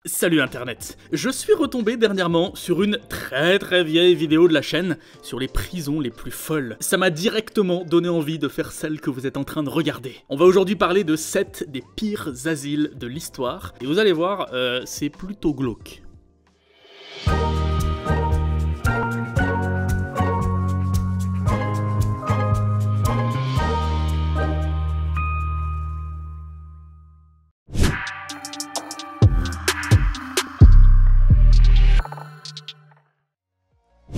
Salut internet, je suis retombé dernièrement sur une très vieille vidéo de la chaîne sur les prisons les plus folles. Ça m'a directement donné envie de faire celle que vous êtes en train de regarder. On va aujourd'hui parler de 7 des pires asiles de l'histoire, et vous allez voir, c'est plutôt glauque.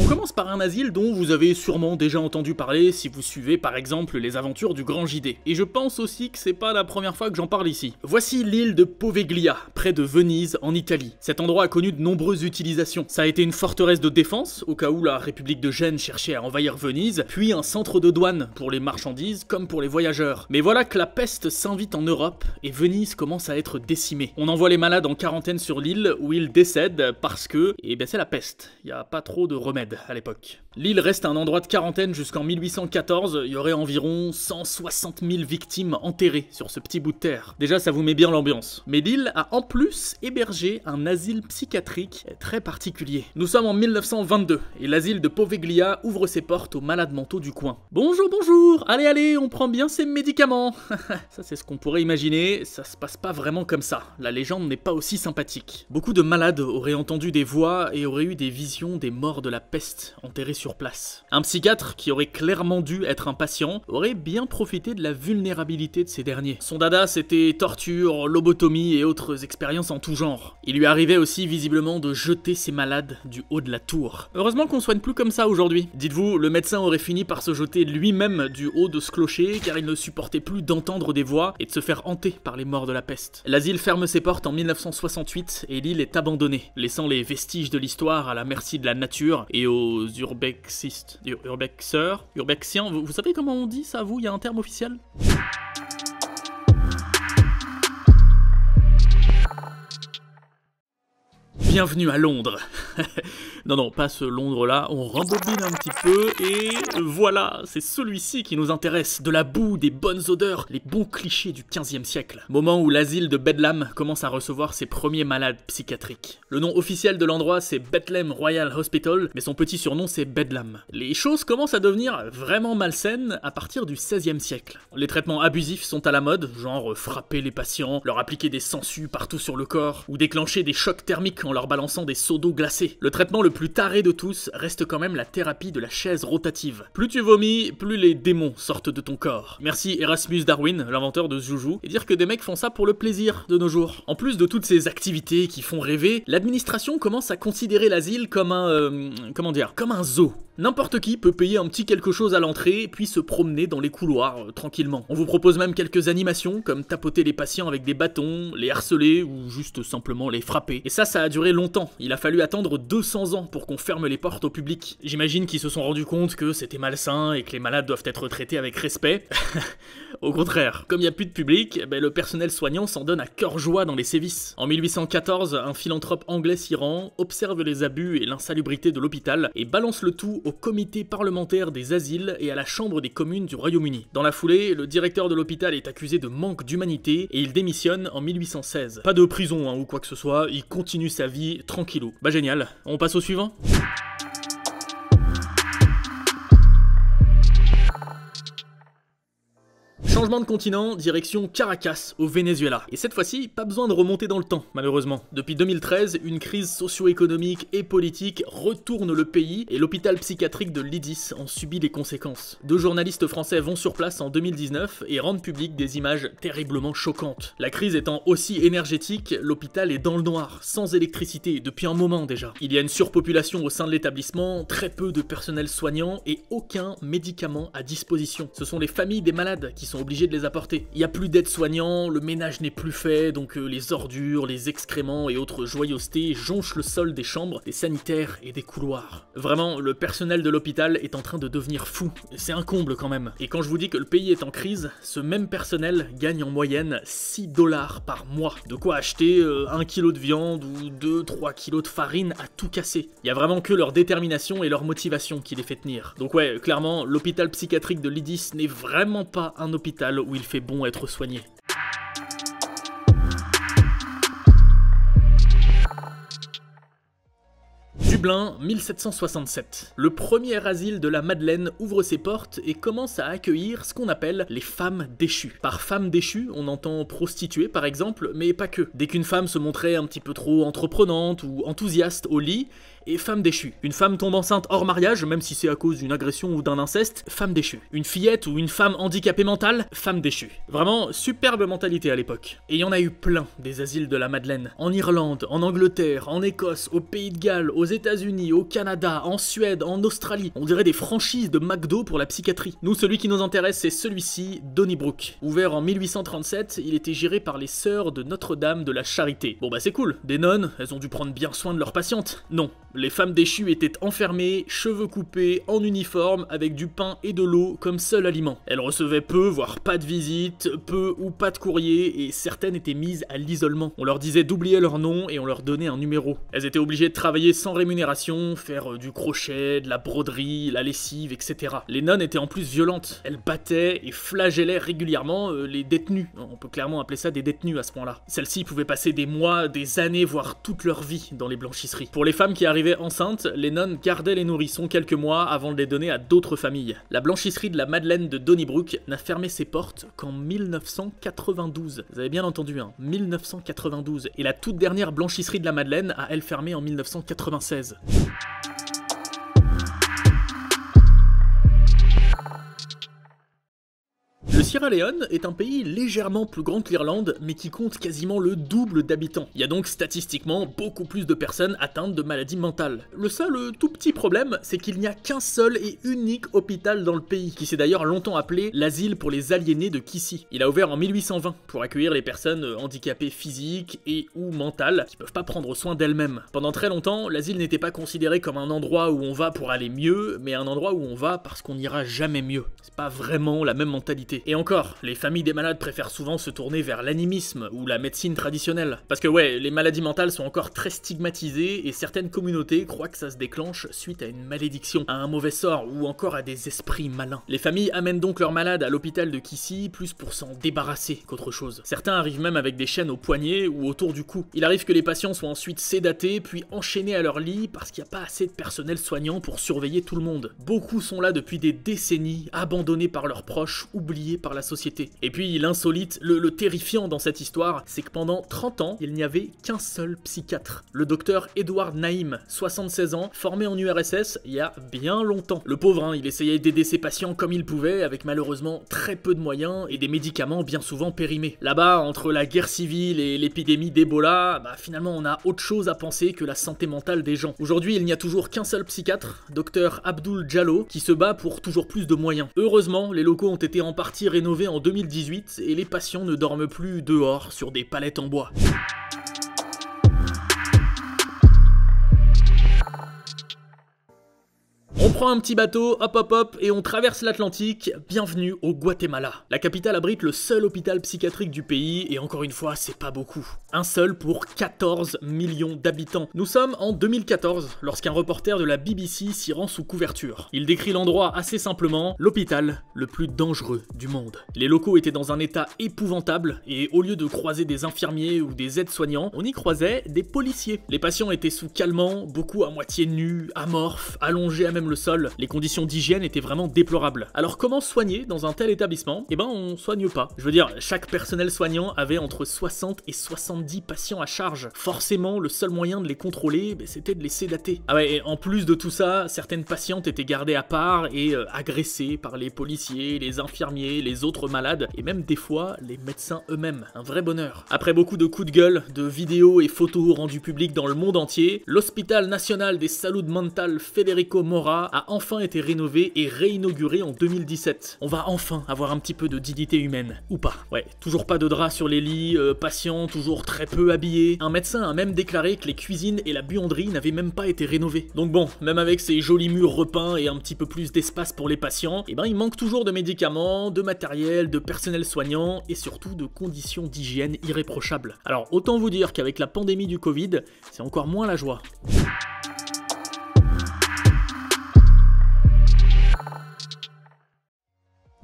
On commence par un asile dont vous avez sûrement déjà entendu parler si vous suivez par exemple les aventures du Grand JD. Et je pense aussi que c'est pas la première fois que j'en parle ici. Voici l'île de Poveglia, près de Venise en Italie. Cet endroit a connu de nombreuses utilisations. Ça a été une forteresse de défense, au cas où la République de Gênes cherchait à envahir Venise, puis un centre de douane pour les marchandises comme pour les voyageurs. Mais voilà que la peste s'invite en Europe et Venise commence à être décimée. On envoie les malades en quarantaine sur l'île où ils décèdent parce que, c'est la peste. Il n'y a pas trop de remèdes à l'époque. L'île reste un endroit de quarantaine jusqu'en 1814, il y aurait environ 160 000 victimes enterrées sur ce petit bout de terre. Déjà ça vous met bien l'ambiance. Mais l'île a en plus hébergé un asile psychiatrique très particulier. Nous sommes en 1922 et l'asile de Poveglia ouvre ses portes aux malades mentaux du coin. Bonjour, allez, on prend bien ces médicaments. Ça c'est ce qu'on pourrait imaginer, ça se passe pas vraiment comme ça. La légende n'est pas aussi sympathique. Beaucoup de malades auraient entendu des voix et auraient eu des visions des morts de la peste enterrés sur place. Un psychiatre, qui aurait clairement dû être un patient, aurait bien profité de la vulnérabilité de ces derniers. Son dada, c'était torture, lobotomie et autres expériences en tout genre. Il lui arrivait aussi visiblement de jeter ses malades du haut de la tour. Heureusement qu'on soigne plus comme ça aujourd'hui. Dites-vous, le médecin aurait fini par se jeter lui-même du haut de ce clocher car il ne supportait plus d'entendre des voix et de se faire hanter par les morts de la peste. L'asile ferme ses portes en 1968 et l'île est abandonnée, laissant les vestiges de l'histoire à la merci de la nature et aux urbexiens, vous savez comment on dit ça, vous? Il y a un terme officiel? Bienvenue à Londres. Non, pas ce Londres-là, on rembobine un petit peu, et voilà, c'est celui-ci qui nous intéresse. De la boue, des bonnes odeurs, les bons clichés du 15e siècle. Moment où l'asile de Bedlam commence à recevoir ses premiers malades psychiatriques. Le nom officiel de l'endroit, c'est Bethlehem Royal Hospital, mais son petit surnom, c'est Bedlam. Les choses commencent à devenir vraiment malsaines à partir du 16e siècle. Les traitements abusifs sont à la mode, genre frapper les patients, leur appliquer des sangsues partout sur le corps, ou déclencher des chocs thermiques en leur balançant des seaux d'eau glacée. Le traitement le plus taré de tous reste quand même la thérapie de la chaise rotative. Plus tu vomis, plus les démons sortent de ton corps. Merci Erasmus Darwin, l'inventeur de ce joujou, et dire que des mecs font ça pour le plaisir de nos jours. En plus de toutes ces activités qui font rêver, l'administration commence à considérer l'asile comme comme un zoo. N'importe qui peut payer un petit quelque chose à l'entrée, puis se promener dans les couloirs tranquillement. On vous propose même quelques animations, comme tapoter les patients avec des bâtons, les harceler, ou juste simplement les frapper. Et ça a duré longtemps. Il a fallu attendre 200 ans pour qu'on ferme les portes au public. J'imagine qu'ils se sont rendus compte que c'était malsain et que les malades doivent être traités avec respect. Au contraire, comme il n'y a plus de public, le personnel soignant s'en donne à cœur joie dans les sévices. En 1814, un philanthrope anglais s'y rend, observe les abus et l'insalubrité de l'hôpital et balance le tout au comité parlementaire des asiles et à la Chambre des communes du Royaume-Uni. Dans la foulée, le directeur de l'hôpital est accusé de manque d'humanité et il démissionne en 1816. Pas de prison ou quoi que ce soit, il continue sa vie tranquillou. Génial. On passe au suivant ? Changement de continent, direction Caracas, au Venezuela. Et cette fois-ci, pas besoin de remonter dans le temps, malheureusement. Depuis 2013, une crise socio-économique et politique retourne le pays et l'hôpital psychiatrique de Lidis en subit les conséquences. 2 journalistes français vont sur place en 2019 et rendent publiques des images terriblement choquantes. La crise étant aussi énergétique, l'hôpital est dans le noir, sans électricité, depuis un moment déjà. Il y a une surpopulation au sein de l'établissement, très peu de personnel soignant et aucun médicament à disposition. Ce sont les familles des malades qui sont obligés de les apporter. Il n'y a plus d'aides-soignants, le ménage n'est plus fait, donc les ordures, les excréments et autres joyeusetés jonchent le sol des chambres, des sanitaires et des couloirs. Vraiment, le personnel de l'hôpital est en train de devenir fou. C'est un comble quand même. Et quand je vous dis que le pays est en crise, ce même personnel gagne en moyenne 6 $ par mois. De quoi acheter 1 kg de viande ou 2-3 kg de farine à tout casser. Il y a vraiment que leur détermination et leur motivation qui les fait tenir. Donc ouais, clairement, l'hôpital psychiatrique de Lidis n'est vraiment pas un hôpital où il fait bon être soigné. Dublin, 1767. Le premier asile de la Madeleine ouvre ses portes et commence à accueillir ce qu'on appelle les femmes déchues. Par femmes déchues, on entend prostituées par exemple, mais pas que. Dès qu'une femme se montrait un petit peu trop entreprenante ou enthousiaste au lit, et femme déchue. Une femme tombe enceinte hors mariage, même si c'est à cause d'une agression ou d'un inceste, femme déchue. Une fillette ou une femme handicapée mentale, femme déchue. Vraiment, superbe mentalité à l'époque. Et il y en a eu plein des asiles de la Madeleine. En Irlande, en Angleterre, en Écosse, au Pays de Galles, aux États-Unis, au Canada, en Suède, en Australie. On dirait des franchises de McDo pour la psychiatrie. Nous, celui qui nous intéresse, c'est celui-ci, Donnybrook. Ouvert en 1837, il était géré par les sœurs de Notre-Dame de la Charité. Bon bah c'est cool, des nonnes, elles ont dû prendre bien soin de leurs patientes. Non. Les femmes déchues étaient enfermées, cheveux coupés, en uniforme, avec du pain et de l'eau comme seul aliment. Elles recevaient peu, voire pas de visites, peu ou pas de courrier, et certaines étaient mises à l'isolement. On leur disait d'oublier leur nom et on leur donnait un numéro. Elles étaient obligées de travailler sans rémunération, faire du crochet, de la broderie, la lessive, etc. Les nonnes étaient en plus violentes. Elles battaient et flagellaient régulièrement les détenus. On peut clairement appeler ça des détenus à ce point-là. Celles-ci pouvaient passer des mois, des années, voire toute leur vie dans les blanchisseries. Pour les femmes qui arrivaient enceintes, les nonnes gardaient les nourrissons quelques mois avant de les donner à d'autres familles. La blanchisserie de la Madeleine de Donnybrook n'a fermé ses portes qu'en 1992. Vous avez bien entendu, hein, 1992. Et la toute dernière blanchisserie de la Madeleine a elle fermé en 1996. Le Sierra Leone est un pays légèrement plus grand que l'Irlande, mais qui compte quasiment le double d'habitants. Il y a donc statistiquement beaucoup plus de personnes atteintes de maladies mentales. Le seul tout petit problème, c'est qu'il n'y a qu'un seul et unique hôpital dans le pays, qui s'est d'ailleurs longtemps appelé l'asile pour les aliénés de Kissy. Il a ouvert en 1820 pour accueillir les personnes handicapées physiques et ou mentales qui peuvent pas prendre soin d'elles-mêmes. Pendant très longtemps, l'asile n'était pas considéré comme un endroit où on va pour aller mieux, mais un endroit où on va parce qu'on n'ira jamais mieux. C'est pas vraiment la même mentalité. Et encore, les familles des malades préfèrent souvent se tourner vers l'animisme ou la médecine traditionnelle. Parce que ouais, les maladies mentales sont encore très stigmatisées et certaines communautés croient que ça se déclenche suite à une malédiction, à un mauvais sort ou encore à des esprits malins. Les familles amènent donc leurs malades à l'hôpital de Kissy plus pour s'en débarrasser qu'autre chose. Certains arrivent même avec des chaînes aux poignets ou autour du cou. Il arrive que les patients soient ensuite sédatés puis enchaînés à leur lit parce qu'il n'y a pas assez de personnel soignant pour surveiller tout le monde. Beaucoup sont là depuis des décennies, abandonnés par leurs proches, oubliés par la société. Et puis l'insolite, le terrifiant dans cette histoire, c'est que pendant 30 ans, il n'y avait qu'un seul psychiatre. Le docteur Edward Naïm, 76 ans, formé en URSS il y a bien longtemps. Le pauvre, hein, il essayait d'aider ses patients comme il pouvait, avec malheureusement très peu de moyens et des médicaments bien souvent périmés. Là-bas, entre la guerre civile et l'épidémie d'Ebola, finalement on a autre chose à penser que la santé mentale des gens. Aujourd'hui, il n'y a toujours qu'un seul psychiatre, docteur Abdul Jallo, qui se bat pour toujours plus de moyens. Heureusement, les locaux ont été en partie rénové en 2018 et les patients ne dorment plus dehors sur des palettes en bois. On prend un petit bateau, hop hop hop, et on traverse l'Atlantique, bienvenue au Guatemala. La capitale abrite le seul hôpital psychiatrique du pays, et encore une fois, c'est pas beaucoup. Un seul pour 14 millions d'habitants. Nous sommes en 2014, lorsqu'un reporter de la BBC s'y rend sous couverture. Il décrit l'endroit assez simplement, l'hôpital le plus dangereux du monde. Les locaux étaient dans un état épouvantable, et au lieu de croiser des infirmiers ou des aides-soignants, on y croisait des policiers. Les patients étaient sous calmants, beaucoup à moitié nus, amorphes, allongés à même le sol. Les conditions d'hygiène étaient vraiment déplorables. Alors comment soigner dans un tel établissement? Eh ben on soigne pas. Je veux dire, chaque personnel soignant avait entre 60 et 70 patients à charge. Forcément, le seul moyen de les contrôler, c'était de les sédater. Ah ouais, et en plus de tout ça, certaines patientes étaient gardées à part et agressées par les policiers, les infirmiers, les autres malades, et même des fois, les médecins eux-mêmes. Un vrai bonheur. Après beaucoup de coups de gueule, de vidéos et photos rendues publiques dans le monde entier, l'Hospital National des Salud Mental Federico Mora a enfin été rénové et réinauguré en 2017. On va enfin avoir un petit peu de dignité humaine. Ou pas. Ouais, toujours pas de draps sur les lits, patients toujours très peu habillés. Un médecin a même déclaré que les cuisines et la buanderie n'avaient même pas été rénovées. Donc bon, même avec ces jolis murs repeints et un petit peu plus d'espace pour les patients, il manque toujours de médicaments, de matériel, de personnel soignant et surtout de conditions d'hygiène irréprochables. Alors autant vous dire qu'avec la pandémie du Covid, c'est encore moins la joie.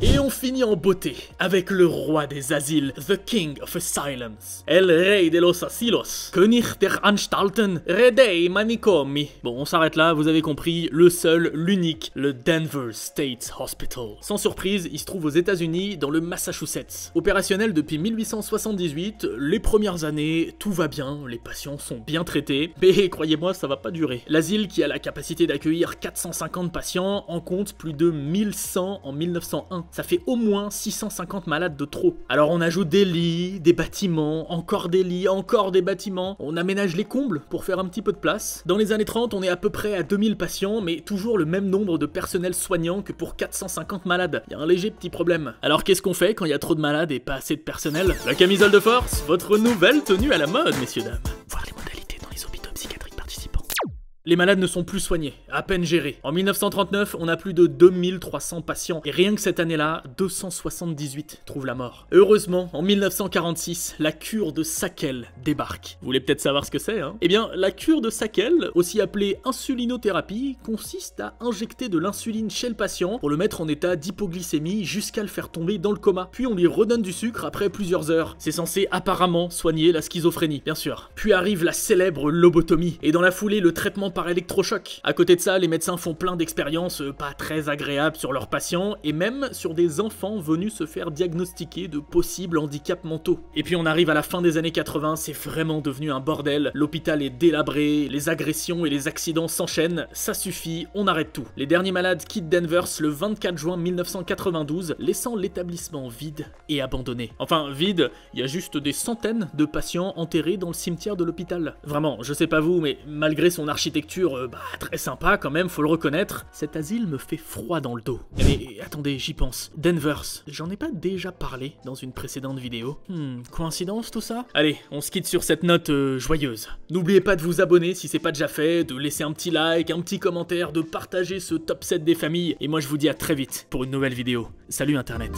Et on finit en beauté avec le roi des asiles, the King of Asylums, El Rey de los Asilos, König der Anstalten, Redei Manicomi. Bon, on s'arrête là, vous avez compris, le seul, l'unique, le Denver State Hospital. Sans surprise, il se trouve aux États-Unis, dans le Massachusetts. Opérationnel depuis 1878, les premières années, tout va bien, les patients sont bien traités, mais croyez-moi, ça va pas durer. L'asile, qui a la capacité d'accueillir 450 patients, en compte plus de 1100 en 1901. Ça fait au moins 650 malades de trop. Alors on ajoute des lits, des bâtiments, encore des lits, encore des bâtiments, on aménage les combles pour faire un petit peu de place. Dans les années 30, on est à peu près à 2000 patients, mais toujours le même nombre de personnel soignant que pour 450 malades. Il y a un léger petit problème. Alors qu'est-ce qu'on fait quand il y a trop de malades et pas assez de personnel? La camisole de force, votre nouvelle tenue à la mode, messieurs dames. Voir les modalités dans les hôpitaux psychiatriques participants. Les malades ne sont plus soignés, à peine gérés. En 1939, on a plus de 2300 patients, et rien que cette année-là, 278 trouvent la mort. Heureusement, en 1946, la cure de Sakel débarque. Vous voulez peut-être savoir ce que c'est, hein? Eh bien, la cure de Sakel, aussi appelée insulinothérapie, consiste à injecter de l'insuline chez le patient pour le mettre en état d'hypoglycémie jusqu'à le faire tomber dans le coma. Puis on lui redonne du sucre après plusieurs heures. C'est censé apparemment soigner la schizophrénie, bien sûr. Puis arrive la célèbre lobotomie, et dans la foulée, le traitement par électrochoc. À côté de ça, les médecins font plein d'expériences pas très agréables sur leurs patients et même sur des enfants venus se faire diagnostiquer de possibles handicaps mentaux. Et puis on arrive à la fin des années 80, c'est vraiment devenu un bordel, l'hôpital est délabré, les agressions et les accidents s'enchaînent, ça suffit, on arrête tout. Les derniers malades quittent Denver le 24 juin 1992, laissant l'établissement vide et abandonné. Enfin, vide, il y a juste des centaines de patients enterrés dans le cimetière de l'hôpital. Vraiment, je sais pas vous, mais malgré son architecture très sympa quand même, faut le reconnaître, cet asile me fait froid dans le dos. Mais attendez, j'y pense. Denver, j'en ai pas déjà parlé dans une précédente vidéo? Coïncidence tout ça? Allez, on se quitte sur cette note joyeuse. N'oubliez pas de vous abonner si c'est pas déjà fait, de laisser un petit like, un petit commentaire, de partager ce top 7 des familles, et moi je vous dis à très vite pour une nouvelle vidéo. Salut Internet.